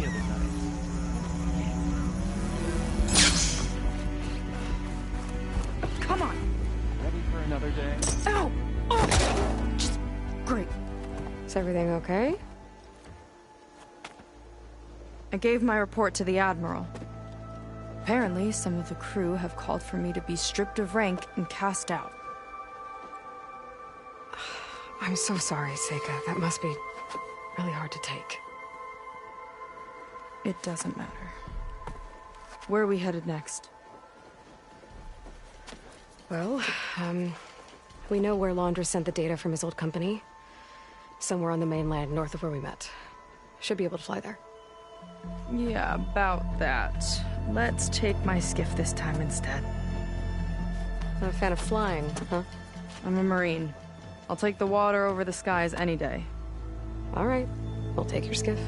the other side. Come on! Ready for another day? Ow! Oh! Just... Great. Is everything okay? I gave my report to the Admiral. Apparently, some of the crew have called for me to be stripped of rank and cast out. I'm so sorry, Seika. That must be really hard to take. It doesn't matter. Where are we headed next? Well, we know where Laundra sent the data from his old company. Somewhere on the mainland, north of where we met. Should be able to fly there. Yeah, about that. Let's take my skiff this time instead. Not a fan of flying, huh? I'm a Marine. I'll take the water over the skies any day. All right. We'll take your skiff.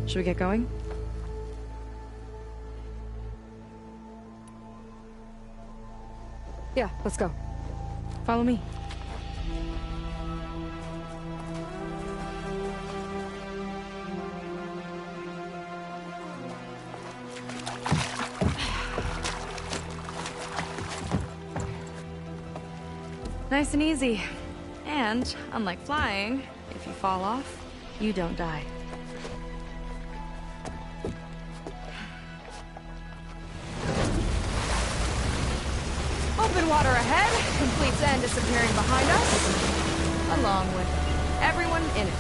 Should we get going? Yeah, let's go. Follow me. Nice and easy. And, unlike flying, if you fall off, you don't die. Open water ahead, complete sand disappearing behind us, along with everyone in it.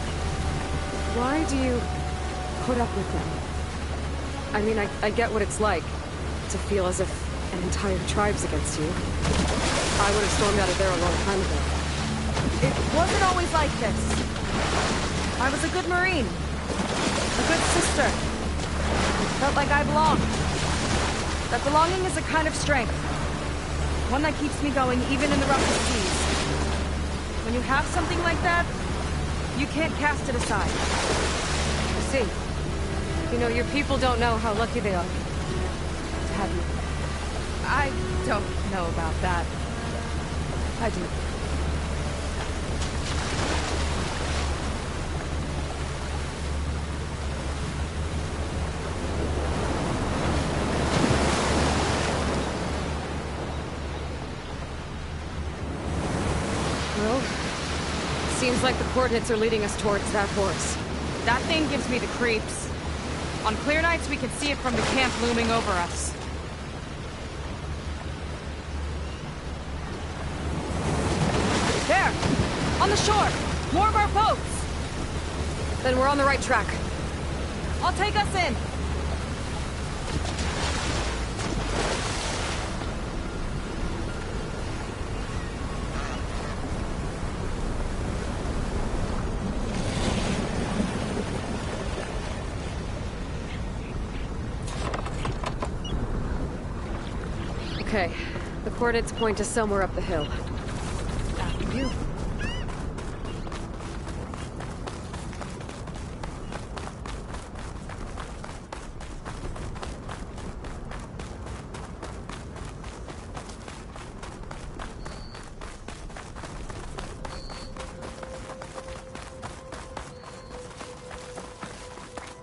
Why do you put up with them? I mean, I get what it's like to feel as if an entire tribe's against you. I would have stormed out of there a long time ago. It wasn't always like this. I was a good Marine. A good sister. Felt like I belonged. That belonging is a kind of strength. One that keeps me going even in the roughest seas. When you have something like that, you can't cast it aside. I see. You know, your people don't know how lucky they are to have you. I don't know about that. I do. Well, seems like the coordinates are leading us towards that horse. That thing gives me the creeps. On clear nights, we can see it from the camp looming over us. There! On the shore! More of our boats! Then we're on the right track. I'll take us in! Okay, the coordinates point to somewhere up the hill. After you.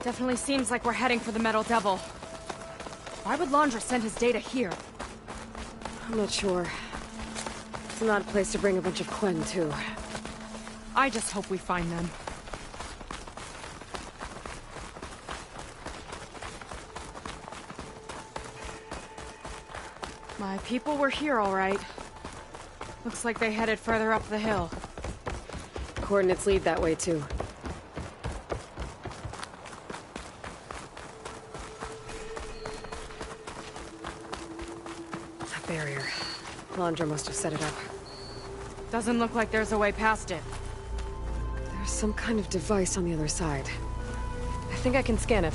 Definitely seems like we're heading for the Metal Devil. Why would Laundra send his data here? I'm not sure. It's not a place to bring a bunch of Quen, too. I just hope we find them. My people were here, all right. Looks like they headed further up the hill. Coordinates lead that way, too. That barrier. Laundra must have set it up. Doesn't look like there's a way past it. There's some kind of device on the other side. I think I can scan it.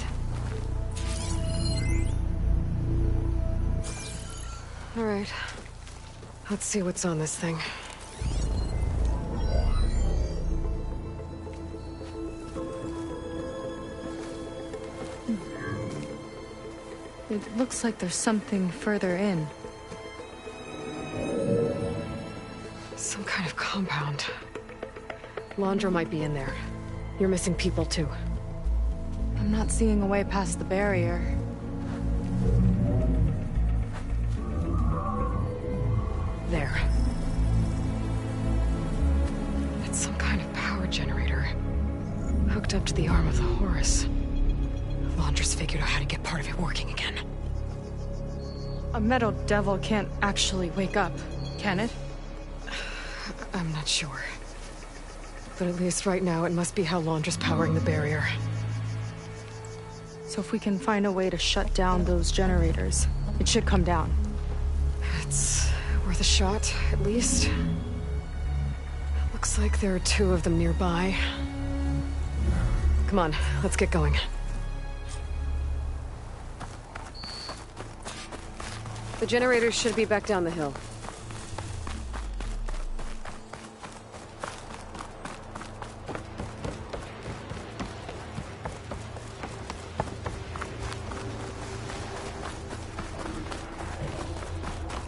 All right. Let's see what's on this thing. It looks like there's something further in. Some kind of compound. Laundra might be in there. You're missing people, too. I'm I'm not seeing a way past the barrier. There. It's some kind of power generator. Hooked up to the arm of the Horus. Laundress figured out how to get part of it working again. A metal devil can't actually wake up, can it? I'm not sure. But at least right now, it must be how Laundra's powering the barrier. So if we can find a way to shut down those generators, it should come down. It's worth a shot, at least. Looks like there are 2 of them nearby. Come on, let's get going. The generators should be back down the hill.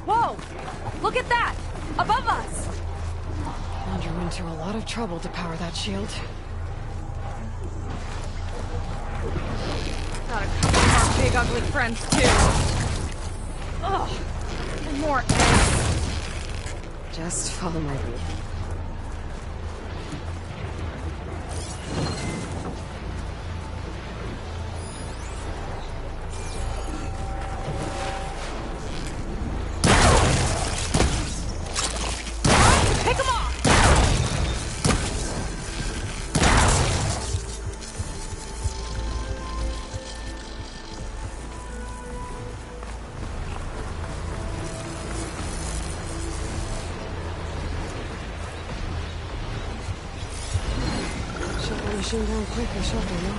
Whoa! Look at that! Above us! Laundra went to a lot of trouble to power that shield. Got a couple of our big ugly friends, too. Ugh! And more eggs. Just follow my lead. Pick 'em off! Shut the machine down quick, I shall do now.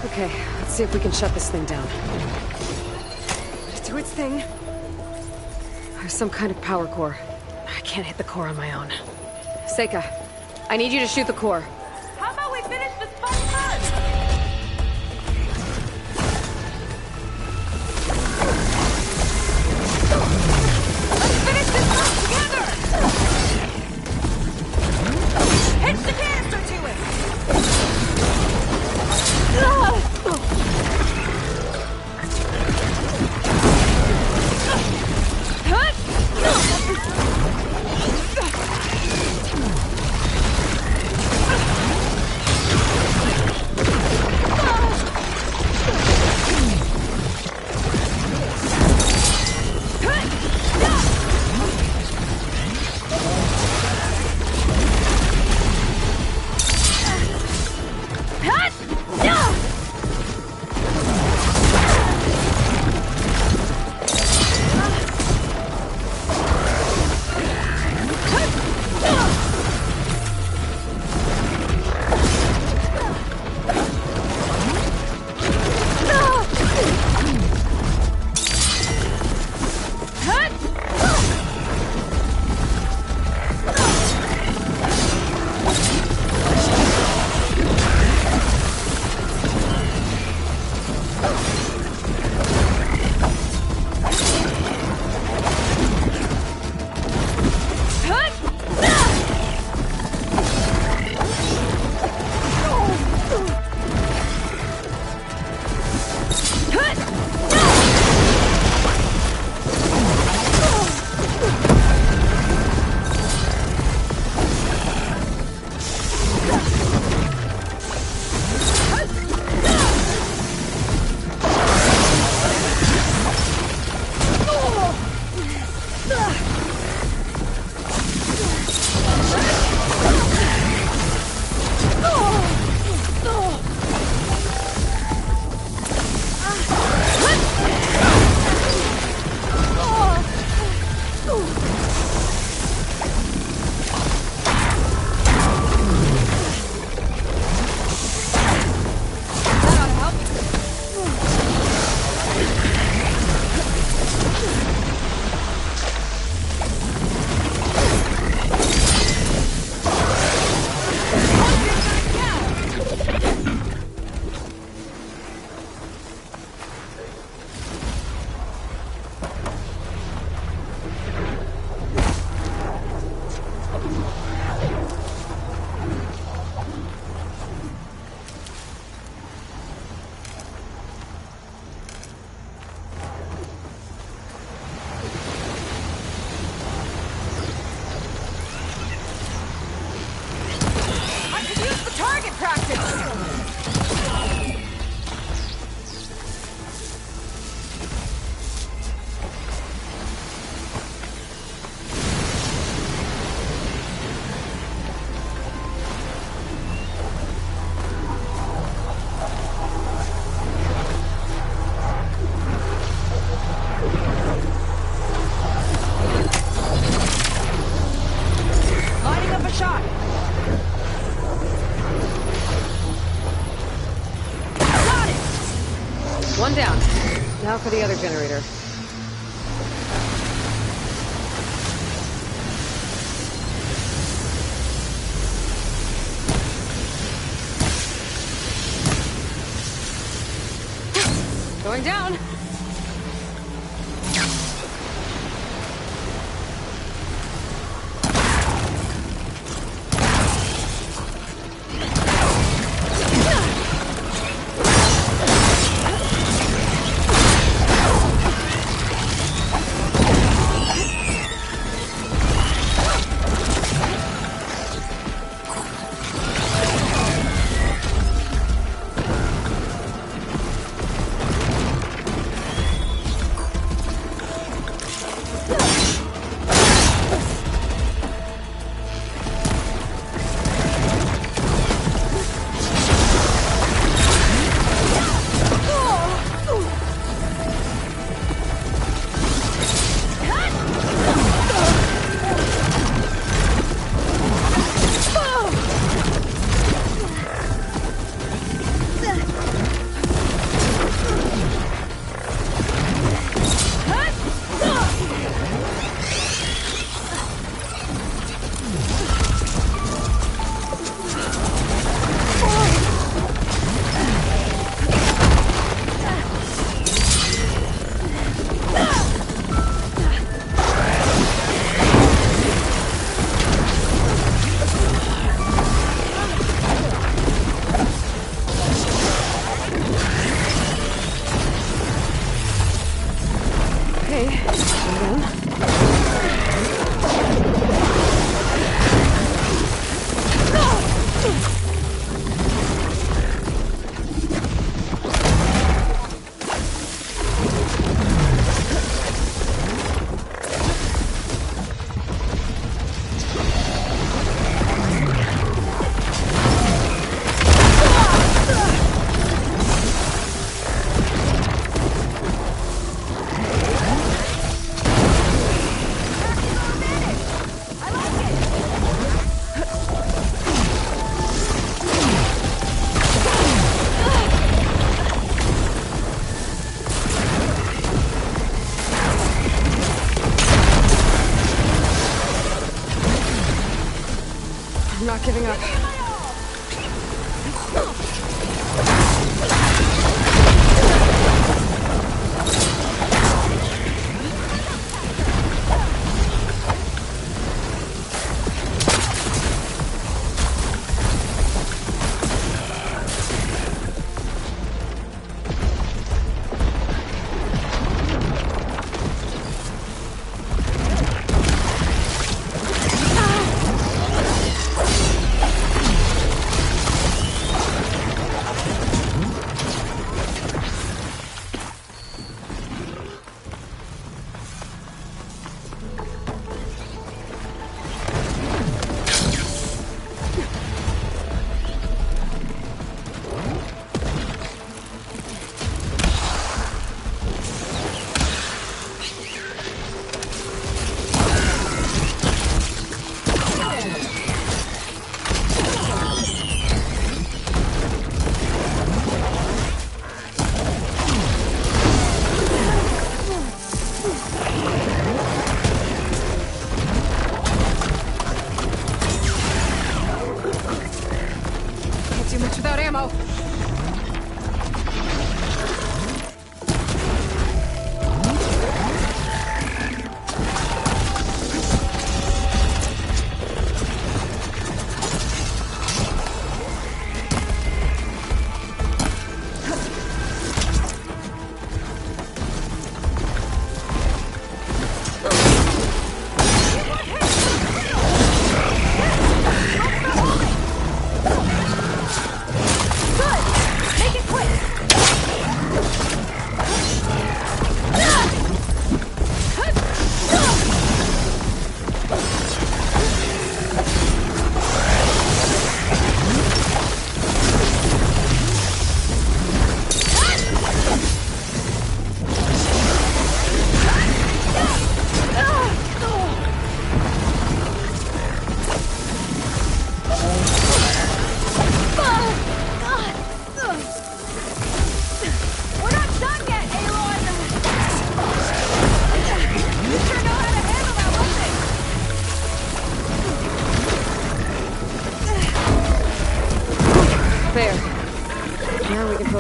Okay, let's see if we can shut this thing down. Do its thing. There's some kind of power core. I can't hit the core on my own. Seika, I need you to shoot the core. How about we finish this fight first? Let's finish this fight together! Hitch the canister to it! I could use the target practice! Lining up a shot! Got it! One down. Now for the other generator. Going down. I'm not giving up.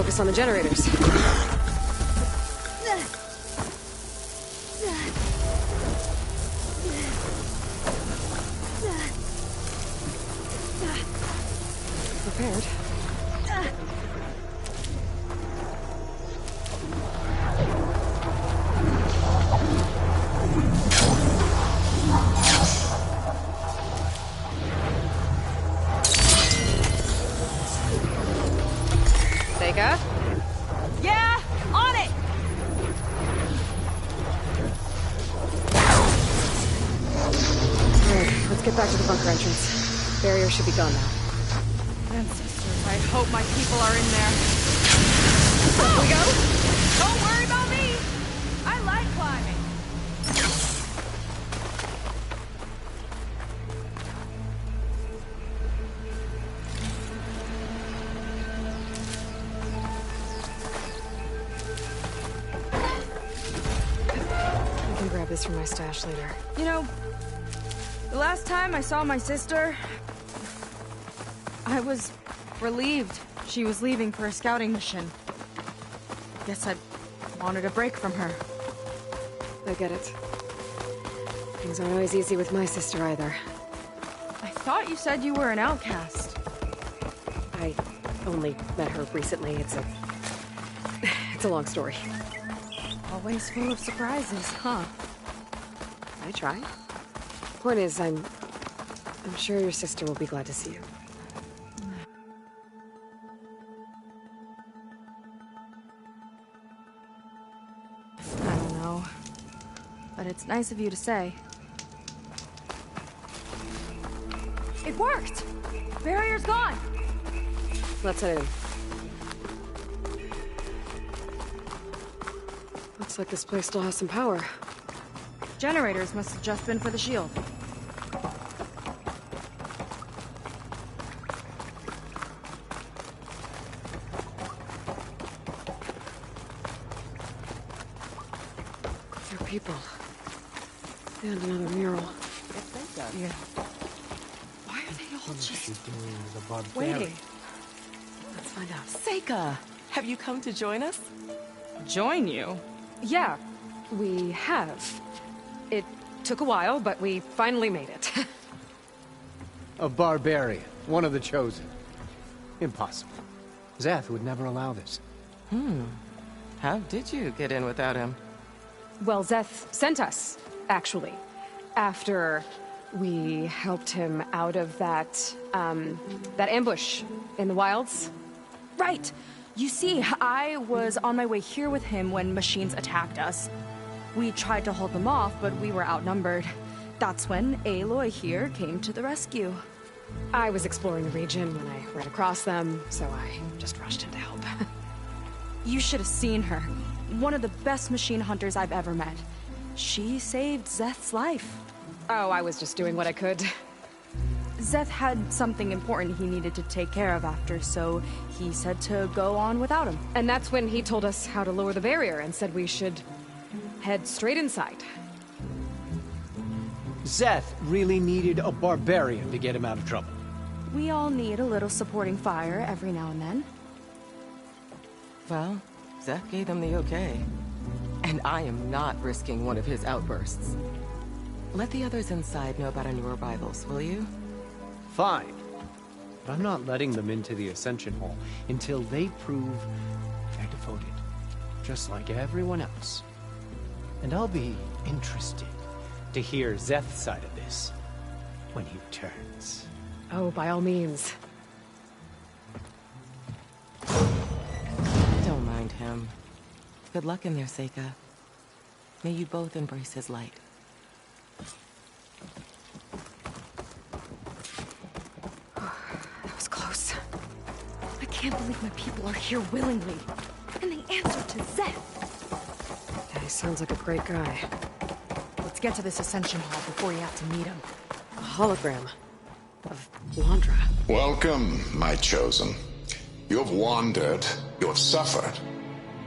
focus on the generators. Prepared. Seika? Yeah, on it! Alright, let's get back to the bunker entrance. Barrier should be gone now. Ancestors, I hope my people are in there. Up we go? Don't worry about me! I like climbing. I can grab this from my stash later. You know, the last time I saw my sister, I was relieved she was leaving for a scouting mission. Guess I wanted a break from her. I get it. Things aren't always easy with my sister either. I thought you said you were an outcast. I only met her recently. It's a long story. Always full of surprises, huh? I try. Point is, I'm sure your sister will be glad to see you. I don't know. But it's nice of you to say. It worked! Barrier's gone! Let's head in. Looks like this place still has some power. Generators must have just been for the shield. There are people. And another mural. Yeah. Why are they all just Waiting. waiting? Let's find out. Seika, have you come to join us? Join you? Yeah, we have. It took a while, but we finally made it. A barbarian, one of the chosen. Impossible. Zeth would never allow this. How did you get in without him? Well, Zeth sent us, actually. After we helped him out of that ambush in the wilds. Right! You see, I was on my way here with him when machines attacked us. We tried to hold them off, but we were outnumbered. That's when Aloy here came to the rescue. I was exploring the region when I ran across them, so I just rushed in to help. You should have seen her. One of the best machine hunters I've ever met. She saved Zeth's life. Oh, I was just doing what I could. Zeth had something important he needed to take care of after, so he said to go on without him. And that's when he told us how to lower the barrier and said we should head straight inside. Zeth really needed a barbarian to get him out of trouble. We all need a little supporting fire every now and then. Well, Zeth gave them the okay. And I am not risking one of his outbursts. Let the others inside know about our new arrivals, will you? Fine. But I'm not letting them into the Ascension Hall until they prove they're devoted. Just like everyone else. And I'll be interested to hear Zeth's side of this when he returns. Oh, by all means. Don't mind him. Good luck in there, Seika. May you both embrace his light. That was close. I can't believe my people are here willingly. And they answered to Zeth. Yeah, he sounds like a great guy. Let's get to this Ascension Hall before you have to meet him. A hologram of Londra. Welcome, my chosen. You have wandered, you have suffered,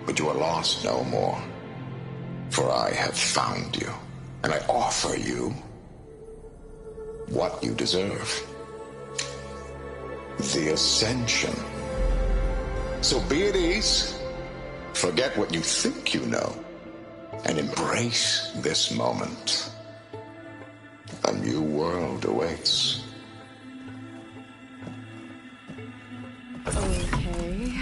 but you are lost no more. For I have found you, and I offer you what you deserve. The Ascension. So be at ease, forget what you think you know, and embrace this moment. A new world awaits. Okay.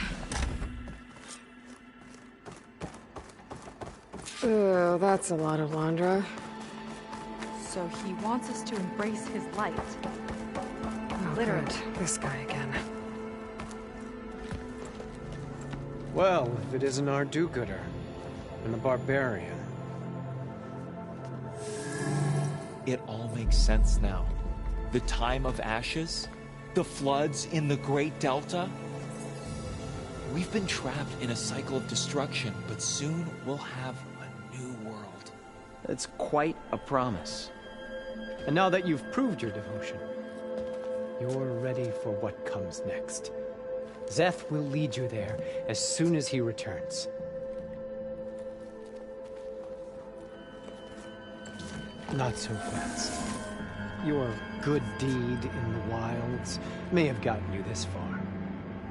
Oh, that's a lot of Londra. So he wants us to embrace his light. Oh, Literally. great. This guy again. Well, if it isn't our do-gooder, and the barbarian. It all makes sense now. The time of ashes, the floods in the Great Delta. We've been trapped in a cycle of destruction, but soon we'll have a new world. It's quite a promise. And now that you've proved your devotion, you're ready for what comes next. Szeth will lead you there as soon as he returns. Not so fast. Your good deed in the wilds may have gotten you this far,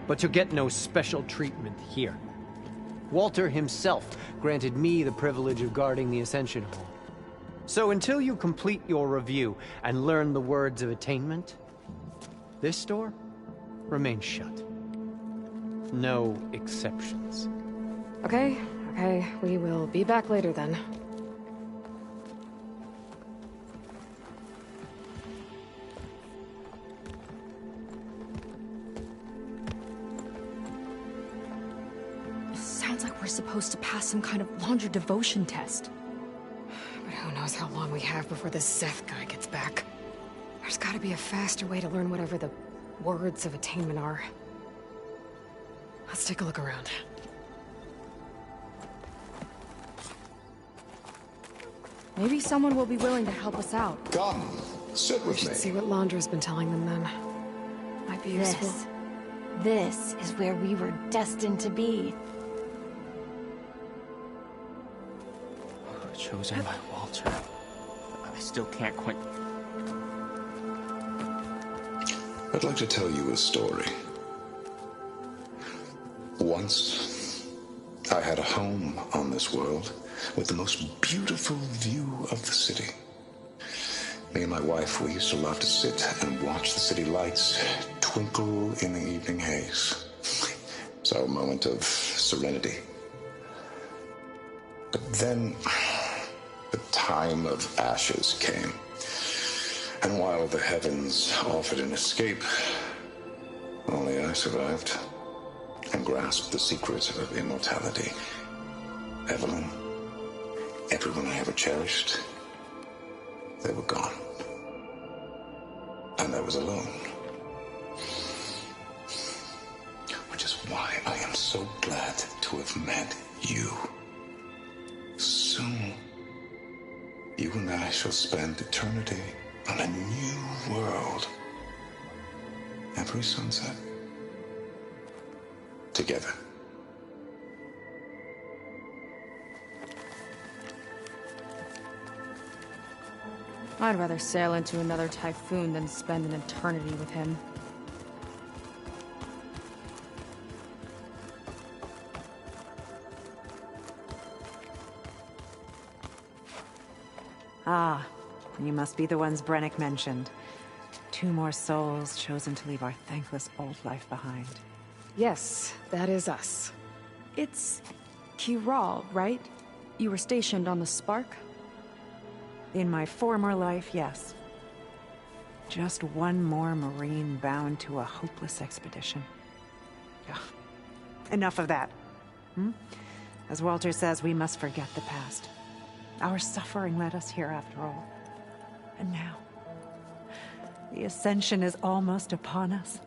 but you'll get no special treatment here. Walter himself granted me the privilege of guarding the Ascension Hall. So until you complete your review and learn the words of attainment, this door remains shut. No exceptions. Okay, we will be back later then. Sounds like we're supposed to pass some kind of Londra devotion test. But who knows how long we have before this Szeth guy gets back. There's gotta be a faster way to learn whatever the words of attainment are. Let's take a look around. Maybe someone will be willing to help us out. Come, sit We with should me. see what Londra's been telling them then. Might be useful. This is where we were destined to be. Chosen by Walter. I still can't quite... I'd like to tell you a story. Once, I had a home on this world with the most beautiful view of the city. Me and my wife, we used to love to sit and watch the city lights twinkle in the evening haze. It's our moment of serenity. But then, the time of ashes came. And while the heavens offered an escape, only I survived and grasped the secrets of immortality. Evelyn, everyone I ever cherished, they were gone. And I was alone. Which is why I am so glad to have met you. Soon, you and I shall spend eternity on a new world. Every sunset. Together. I'd rather sail into another typhoon than spend an eternity with him. Ah, you must be the ones Brennick mentioned. 2 more souls chosen to leave our thankless old life behind. Yes, that is us. It's Kiral, right? You were stationed on the Spark? In my former life, yes. Just one more Marine bound to a hopeless expedition. Ugh. Enough of that. As Walter says, we must forget the past. Our suffering led us here after all. And now, the Ascension is almost upon us.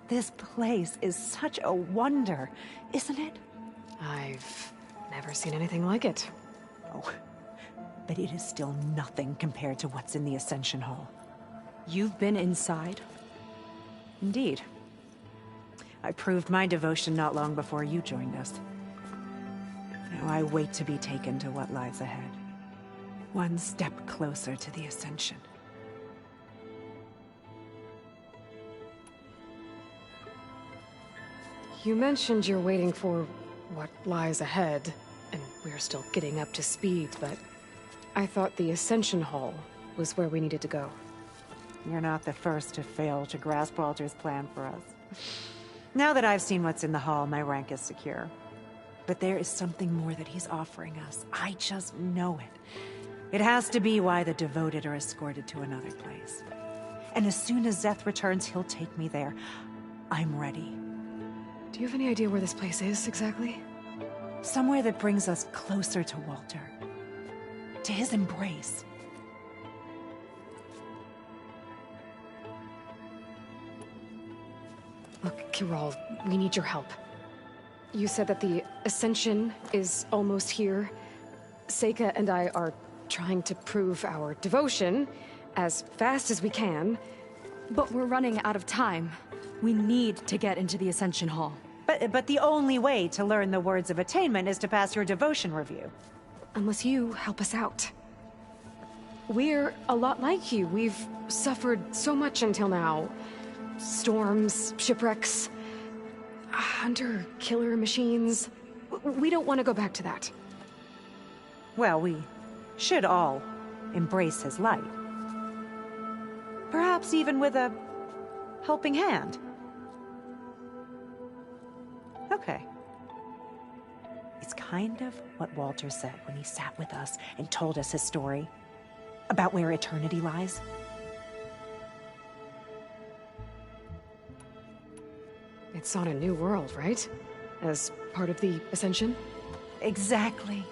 This place is such a wonder, isn't it? I've never seen anything like it. Oh, but it is still nothing compared to what's in the Ascension Hall. You've been inside? Indeed. I proved my devotion not long before you joined us. Now I wait to be taken to what lies ahead. One step closer to the Ascension. You mentioned you're waiting for what lies ahead, and we're still getting up to speed, but I thought the Ascension Hall was where we needed to go. You're not the first to fail to grasp Walter's plan for us. Now that I've seen what's in the hall, my rank is secure. But there is something more that he's offering us. I just know it. It has to be why the devoted are escorted to another place. And as soon as Szeth returns, he'll take me there. I'm ready. Do you have any idea where this place is, exactly? Somewhere that brings us closer to Walter. To his embrace. Look, Kiral, we need your help. You said that the Ascension is almost here. Seika and I are trying to prove our devotion as fast as we can. But we're running out of time. We need to get into the Ascension Hall. But the only way to learn the words of attainment is to pass your devotion review. Unless you help us out. We're a lot like you. We've suffered so much until now. Storms, shipwrecks, hunter-killer machines. We don't want to go back to that. Well, we should all embrace his light. Perhaps even with a helping hand. Okay. It's kind of what Walter said when he sat with us and told us his story about where eternity lies. It's on a new world, right? As part of the Ascension? Exactly.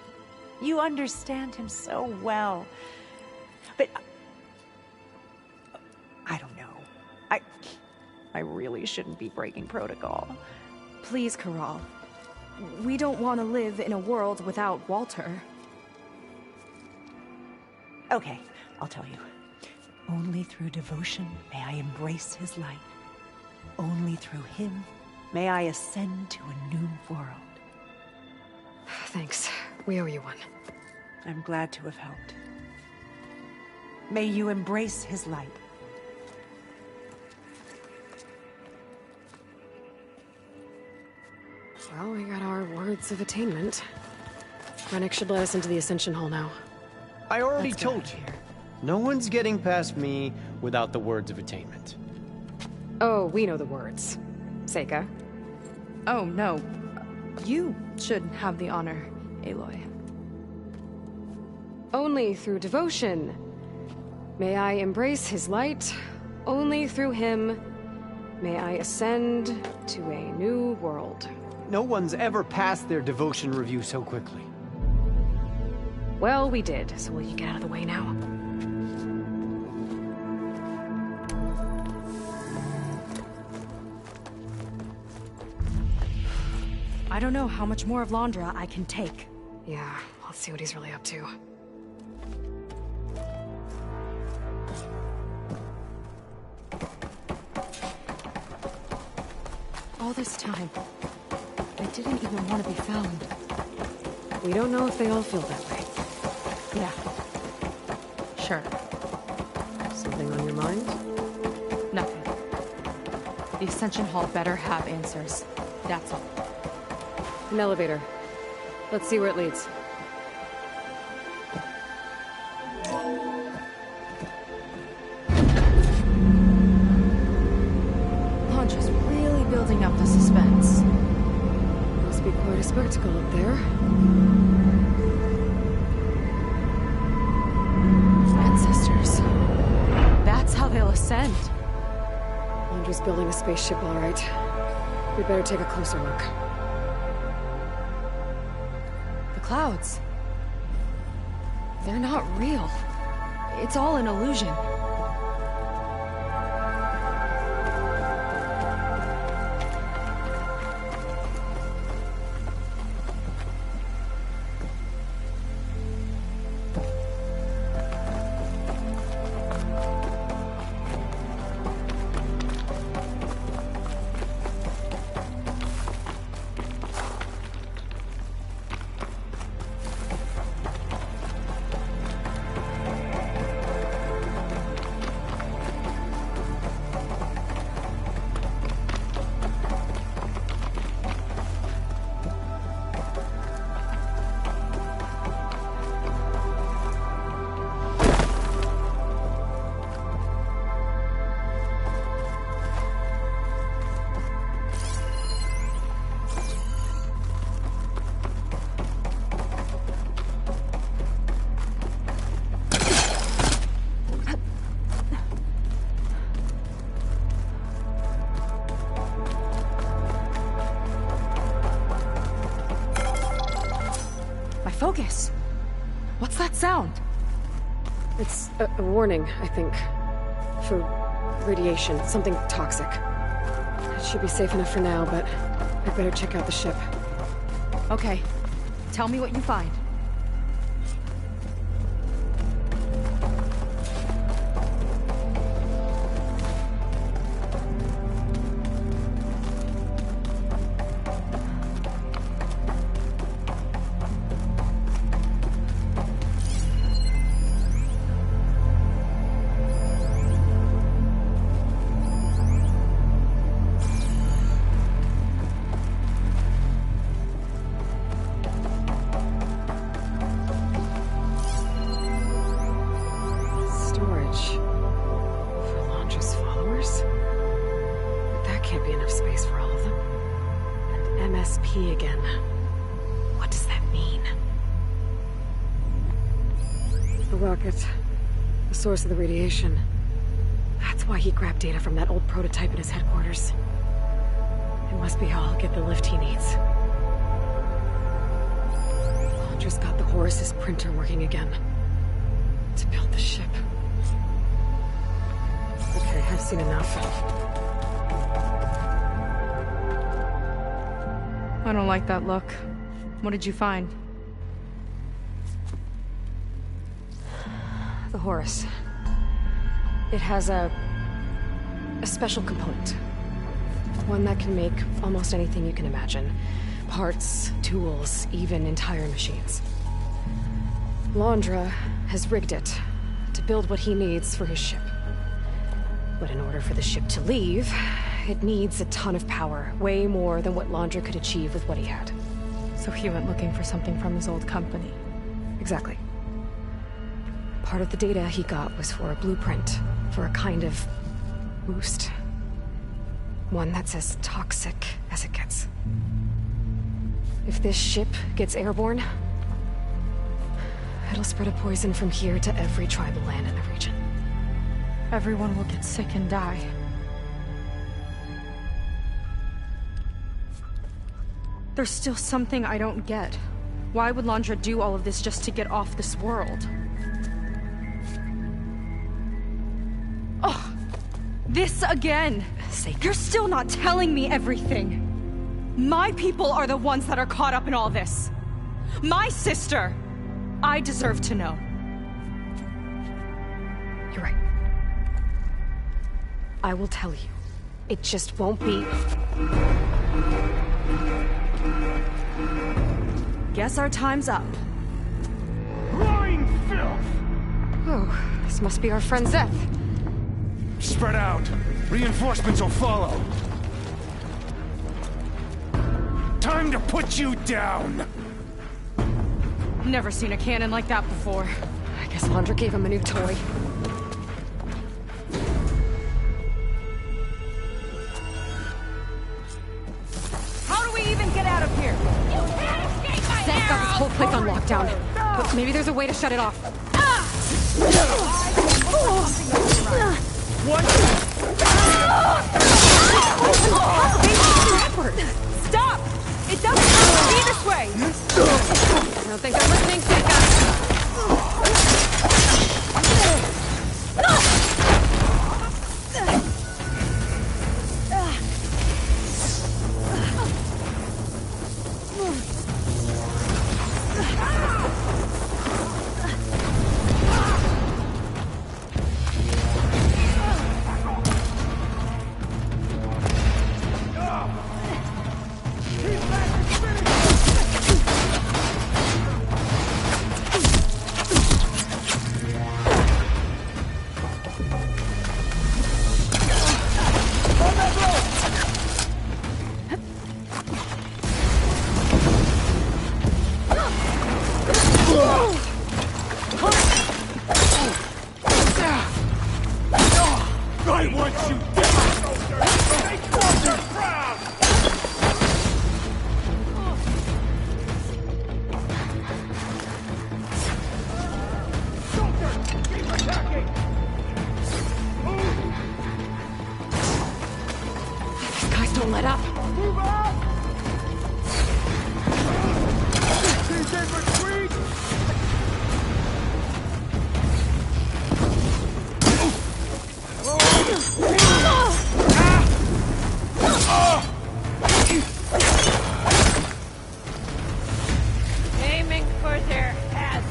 You understand him so well. But I don't know. I really shouldn't be breaking protocol. Please, Kiral. We don't want to live in a world without Walter. Okay, I'll tell you. Only through devotion may I embrace his light. Only through him may I ascend to a new world. Thanks. We owe you one. I'm glad to have helped. May you embrace his light. Well, we got our words of attainment. Rennick should let us into the Ascension Hall now. I already Let's go. told you. No one's getting past me without the words of attainment. Oh, we know the words. Seika. Oh, no. You should have the honor, Aloy. Only through devotion may I embrace his light. Only through him may I ascend to a new world. No one's ever passed their devotion review so quickly. Well, we did, so will you get out of the way now? I don't know how much more of Londra I can take. Yeah, let's see what he's really up to. All this time, I didn't even want to be found. We don't know if they all feel that way. Yeah. Sure. Something on your mind? Nothing. The Ascension Hall better have answers. That's all. An elevator. Let's see where it leads. Londra's really building up the suspense. Must be quite a spectacle up there. Ancestors. That's how they'll ascend. Londra's building a spaceship, all right. We better take a closer look. The clouds. They're not real. It's all an illusion. Focus. What's that sound? It's a warning, I think. For radiation, something toxic. It should be safe enough for now, but I better check out the ship. Okay. Tell me what you find. Source of the radiation. That's why he grabbed data from that old prototype in his headquarters. It must be how I'll get the lift he needs. Londra's got the Horus's printer working again. To build the ship. Okay, I've seen enough. I don't like that look. What did you find? The Horus. It has a special component. One that can make almost anything you can imagine. Parts, tools, even entire machines. Londra has rigged it to build what he needs for his ship. But in order for the ship to leave, it needs a ton of power, way more than what Londra could achieve with what he had. So he went looking for something from his old company. Exactly. Part of the data he got was for a blueprint, for a kind of boost. One that's as toxic as it gets. If this ship gets airborne, it'll spread a poison from here to every tribal land in the region. Everyone will get sick and die. There's still something I don't get. Why would Londra do all of this just to get off this world? Oh, this again! You're still not telling me everything! My people are the ones that are caught up in all this! My sister! I deserve to know. You're right. I will tell you. It just won't be... Guess our time's up. Lying filth! Oh, this must be our friend Zeth. Spread out. Reinforcements will follow. Time to put you down! Never seen a cannon like that before. I guess Londra gave him a new toy. How do we even get out of here? Zeth got this whole place on lockdown. But maybe there's a way to shut it off. What? Stop! It doesn't have to be this way! I don't think I'm listening, Seika. Aiming for their heads.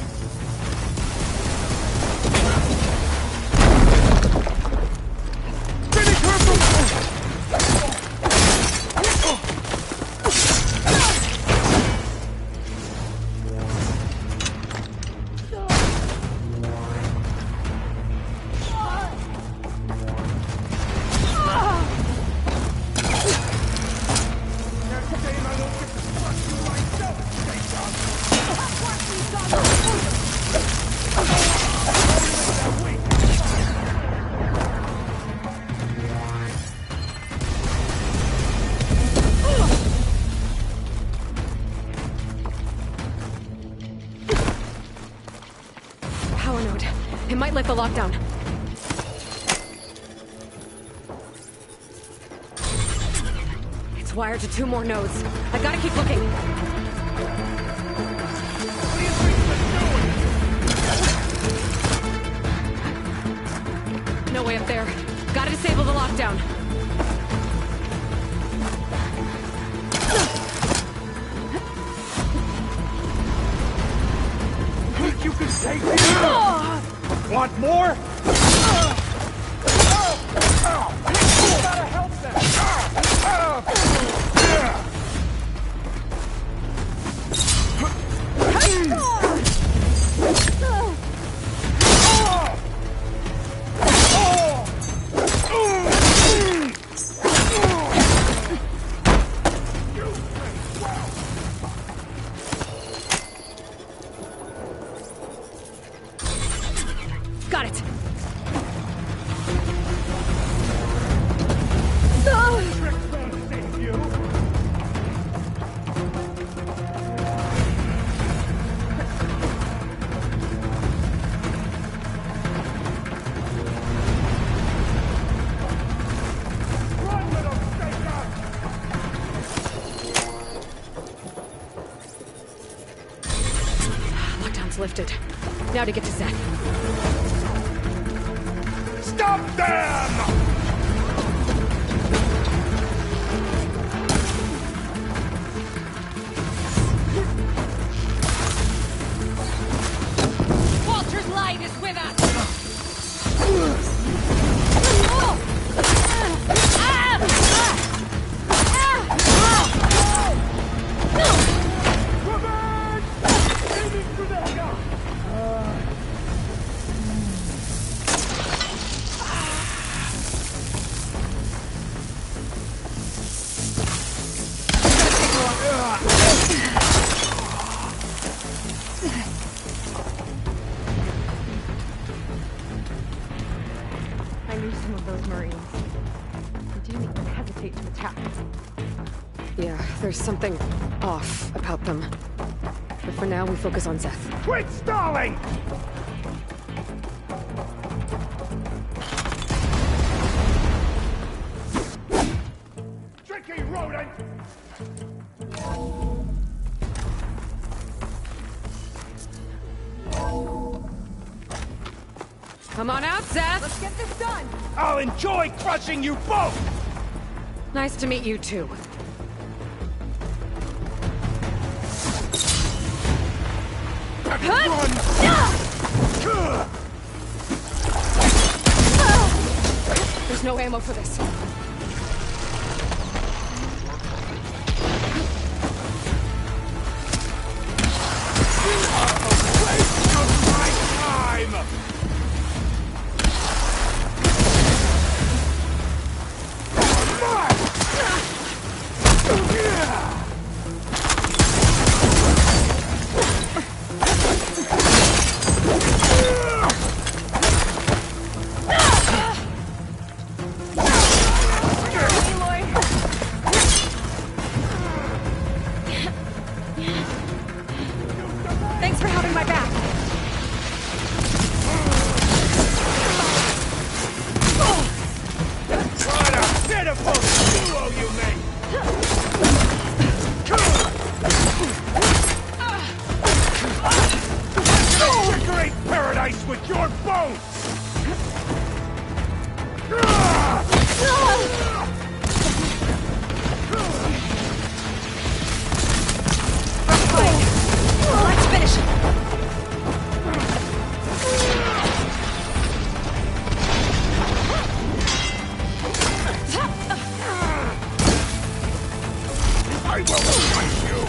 Power node. It might lift the lockdown. It's wired to 2 more nodes. I gotta keep looking. No way up there. Gotta disable the lockdown. Think you can save me? Want more? Gotta help Got it. Lockdown's lifted. Now to get to Zeth. Stop them! Walter's light is with us! I knew some of those Marines. They didn't even hesitate to attack. Yeah, there's something off about them. But for now, we focus on Zeth. Quit stalling! Tricky rodent! Come on out, Zeth! Let's get this done! I'll enjoy crushing you both! Nice to meet you, too. There's no ammo for this. Waste of my time! Thanks for having my back. What a pitiful duo you make! boat! Let's finish it! I will fight you!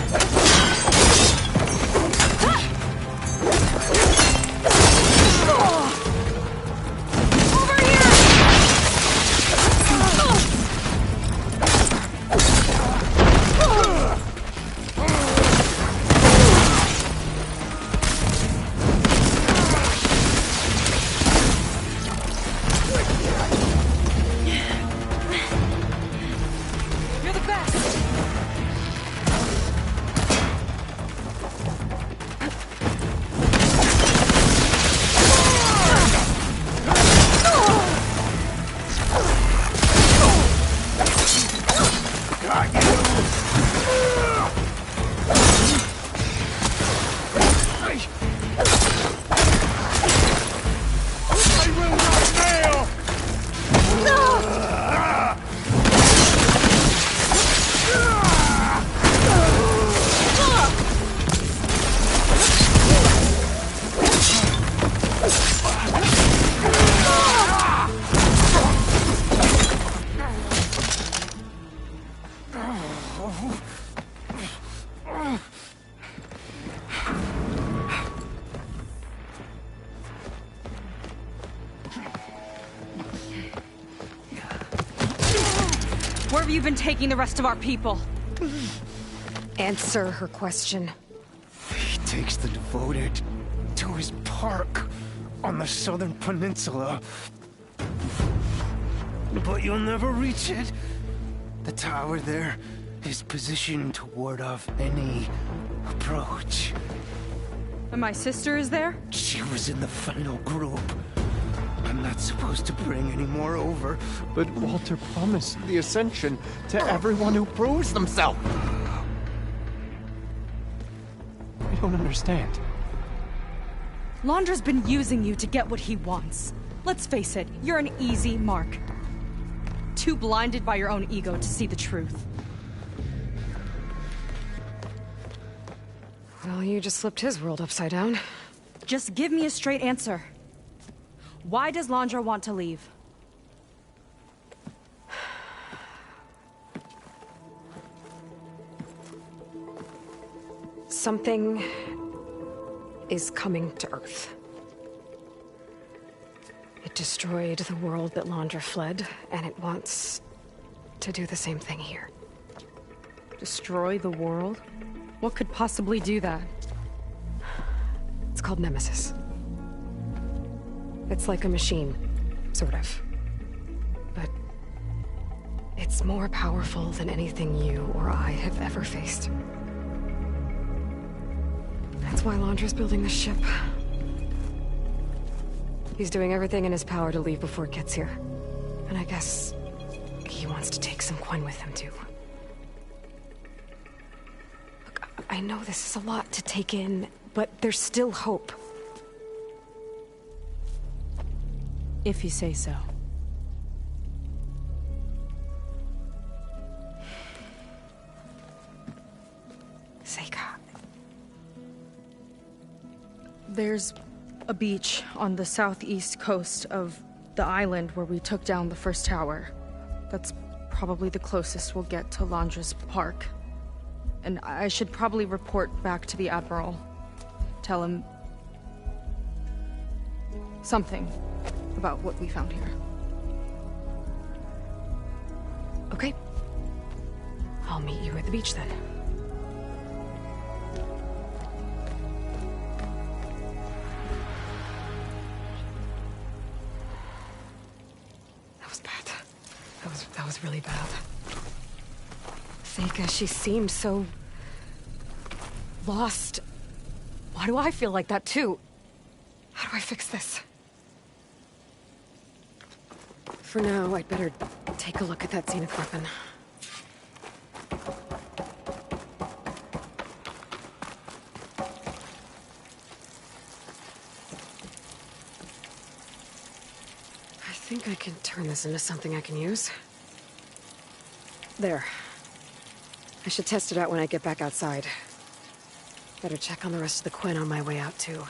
Over here! You're the best! Got you! I will not fail! Where have you been taking the rest of our people? Answer her question. He takes the devoted to his park on the southern peninsula. But you'll never reach it. The tower there is positioned to ward off any approach. And my sister is there? She was in the final group. I'm not supposed to bring any more over. But Walter promised the Ascension to everyone who proves themselves. I don't understand. Londra's been using you to get what he wants. Let's face it, you're an easy mark. Too blinded by your own ego to see the truth. Well, you just flipped his world upside down. Just give me a straight answer. Why does Londra want to leave? Something is coming to Earth. It destroyed the world that Londra fled, and it wants to do the same thing here. Destroy the world? What could possibly do that? It's called Nemesis. It's like a machine, sort of. But it's more powerful than anything you or I have ever faced. That's why Londra's building the ship. He's doing everything in his power to leave before it gets here. And I guess he wants to take some Quen with him, too. Look, I know this is a lot to take in, but there's still hope. If you say so. Seika. There's a beach on the southeast coast of the island where we took down the first tower. That's probably the closest we'll get to Londra's park. And I should probably report back to the Admiral. Tell him something about what we found here. Okay. I'll meet you at the beach then. That was bad. That was really bad. Seika, she seemed so lost. Why do I feel like that too? How do I fix this? For now, I'd better take a look at that Zenith weapon. think I can turn this into something I can use. There. I should test it out when I get back outside. Better check on the rest of the Quen on my way out, too.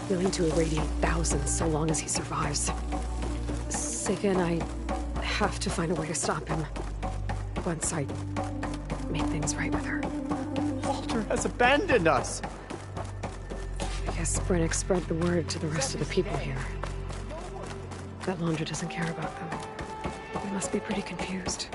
Willing to irradiate thousands so long as he survives. Seyka and I have to find a way to stop him. Once I make things right with her. Walter has abandoned us! I guess Brennick spread the word to the rest of the people here. That Laundra doesn't care about them. They must be pretty confused.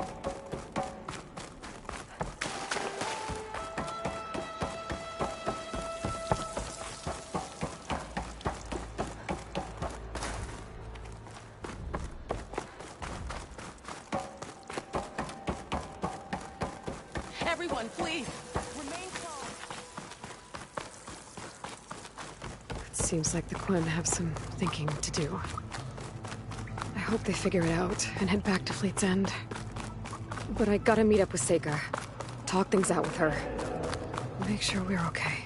Everyone, please! Remain calm! It seems like the Quen have some thinking to do. I hope they figure it out and head back to Fleet's End. But I gotta meet up with Seyka. Talk things out with her. Make sure we're okay.